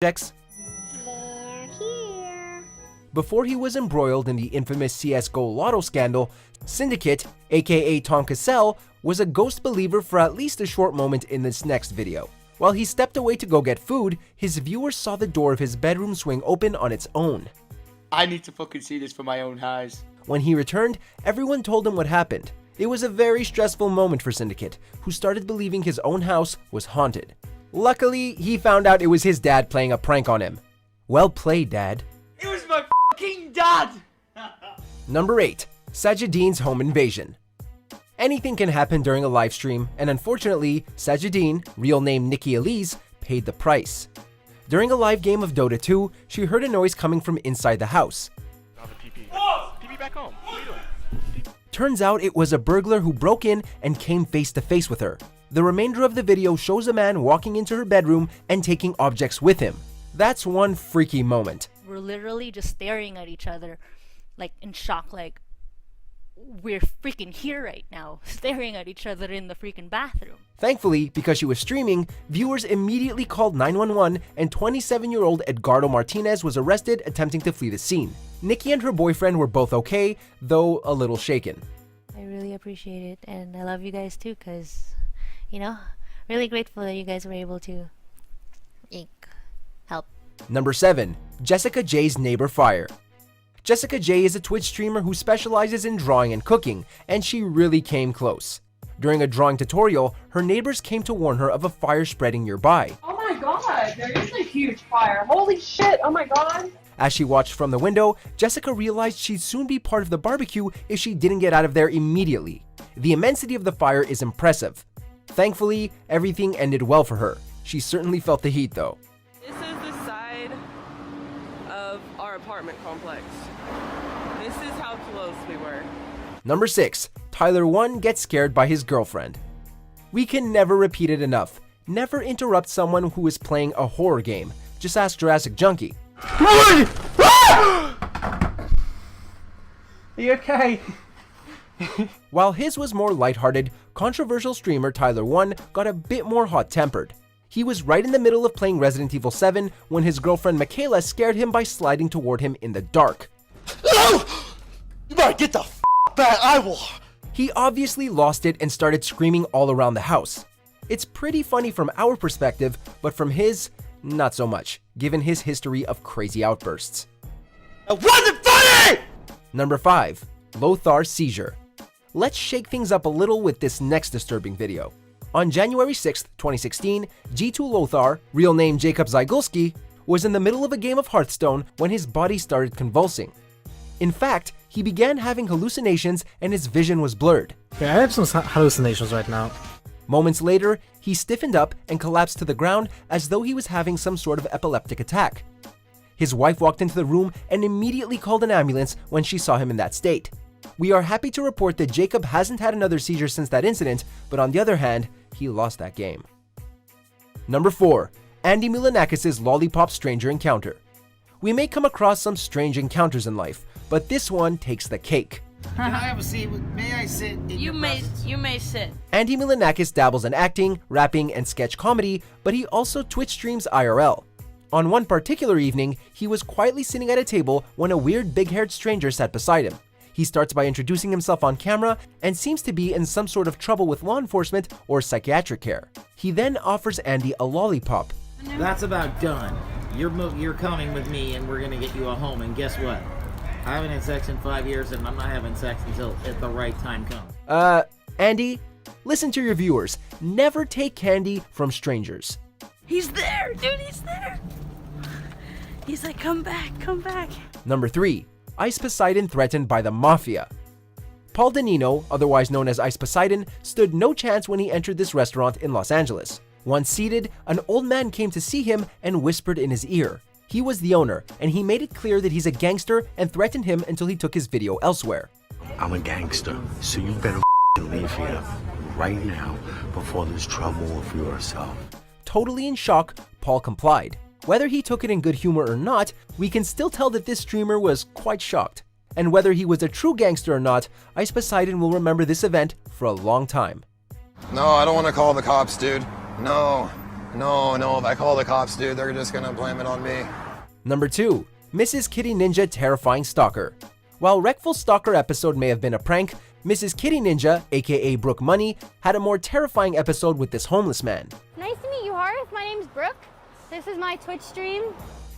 objects? They're here. Before he was embroiled in the infamous CSGO Lotto scandal, Syndicate, aka Tom Cassell, was a ghost believer for at least a short moment in this next video. While he stepped away to go get food, his viewers saw the door of his bedroom swing open on its own. I need to fucking see this for my own eyes. When he returned, everyone told him what happened. It was a very stressful moment for Syndicate, who started believing his own house was haunted. Luckily, he found out it was his dad playing a prank on him. Well played, Dad. It was my fucking dad! Number 8. Sajideen's home invasion. Anything can happen during a live stream, and unfortunately, Sajideen, real name Nikki Elise, paid the price. During a live game of Dota 2, she heard a noise coming from inside the house. TP back home. What are you doing? Turns out it was a burglar who broke in and came face to face with her. The remainder of the video shows a man walking into her bedroom and taking objects with him. That's one freaky moment. We're literally just staring at each other, like in shock, like we're freaking here right now, staring at each other in the freaking bathroom. Thankfully, because she was streaming, viewers immediately called 911 and 27-year-old Edgardo Martinez was arrested attempting to flee the scene. Nikki and her boyfriend were both okay, though a little shaken. I really appreciate it, and I love you guys too, because, you know, really grateful that you guys were able to help. Number 7. Jessica J's neighbor fire. Jessica J is a Twitch streamer who specializes in drawing and cooking, and she really came close. During a drawing tutorial, her neighbors came to warn her of a fire spreading nearby. Oh my god, there is a huge fire. Holy shit, oh my god. As she watched from the window, Jessica realized she'd soon be part of the barbecue if she didn't get out of there immediately. The immensity of the fire is impressive. Thankfully, everything ended well for her. She certainly felt the heat though. This is the side of our apartment complex. This is how close we were. Number 6. Tyler 1 gets scared by his girlfriend. We can never repeat it enough. Never interrupt someone who is playing a horror game. Just ask Jurassic Junkie. Are you okay? While his was more lighthearted, controversial streamer Tyler 1 got a bit more hot-tempered. He was right in the middle of playing Resident Evil 7 when his girlfriend Michaela scared him by sliding toward him in the dark. You better get the f back, I will. He obviously lost it and started screaming all around the house. It's pretty funny from our perspective, but from his, not so much, given his history of crazy outbursts. It wasn't funny! Number 5. Lothar seizure. Let's shake things up a little with this next disturbing video. On January 6, 2016, G2 Lothar, real name Jacob Zygulski, was in the middle of a game of Hearthstone when his body started convulsing. In fact, he began having hallucinations and his vision was blurred. Yeah, I have some hallucinations right now. Moments later, he stiffened up and collapsed to the ground as though he was having some sort of epileptic attack. His wife walked into the room and immediately called an ambulance when she saw him in that state. We are happy to report that Jacob hasn't had another seizure since that incident, but on the other hand, he lost that game. Number 4. Andy Milanakis' Lollipop Stranger Encounter. We may come across some strange encounters in life, but this one takes the cake. Can I have a seat? May I sit in You may sit. Andy Milanakis dabbles in acting, rapping, and sketch comedy, but he also Twitch streams IRL. On one particular evening, he was quietly sitting at a table when a weird big-haired stranger sat beside him. He starts by introducing himself on camera and seems to be in some sort of trouble with law enforcement or psychiatric care. He then offers Andy a lollipop. That's about done. You're coming with me and we're gonna get you a home, and guess what? I haven't had sex in 5 years and I'm not having sex until at the right time comes. Andy, listen to your viewers. Never take candy from strangers. He's there, dude, he's there. He's like, come back, come back. Number 3. Ice Poseidon threatened by the Mafia. Paul Danino, otherwise known as Ice Poseidon, stood no chance when he entered this restaurant in Los Angeles. Once seated, an old man came to see him and whispered in his ear. He was the owner, and he made it clear that he's a gangster and threatened him until he took his video elsewhere. I'm a gangster, so you better leave here right now before there's trouble for yourself. Totally in shock, Paul complied. Whether he took it in good humor or not, we can still tell that this streamer was quite shocked. And whether he was a true gangster or not, Ice Poseidon will remember this event for a long time. No, I don't want to call the cops, dude. No, No, if I call the cops, dude, they're just gonna blame it on me. Number 2. Mrs. Kitty Ninja Terrifying Stalker. While Wreckful Stalker episode may have been a prank, Mrs. Kitty Ninja, aka Brooke Money, had a more terrifying episode with this homeless man. Nice to meet you, Horace. My name's Brooke. This is my Twitch stream.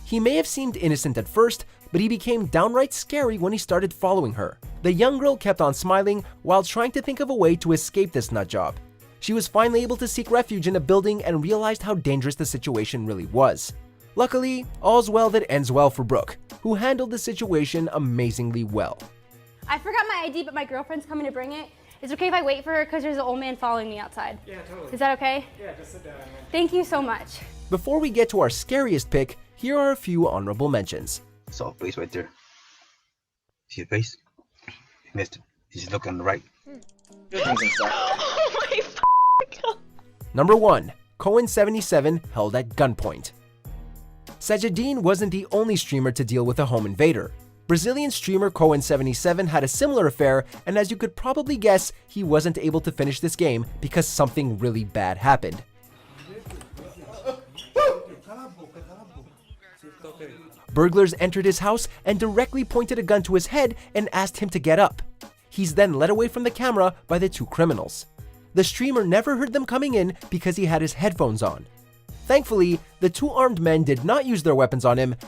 He may have seemed innocent at first, but he became downright scary when he started following her. The young girl kept on smiling while trying to think of a way to escape this nutjob. She was finally able to seek refuge in a building and realized how dangerous the situation really was. Luckily, all's well that ends well for Brooke, who handled the situation amazingly well. I forgot my ID, but my girlfriend's coming to bring it. Is it okay if I wait for her because there's an old man following me outside? Yeah, totally. Is that okay? Yeah, just sit down. Thank you so much. Before we get to our scariest pick, here are a few honorable mentions. Saw a face right there. See the face? You missed it. You just look on the right. Oh my God. Number 1. Cohen77 held at gunpoint. Sajidine wasn't the only streamer to deal with a home invader. Brazilian streamer Cohen77 had a similar affair, and as you could probably guess, he wasn't able to finish this game because something really bad happened. Burglars entered his house and directly pointed a gun to his head and asked him to get up. He's then led away from the camera by the two criminals. The streamer never heard them coming in because he had his headphones on. Thankfully, the two armed men did not use their weapons on him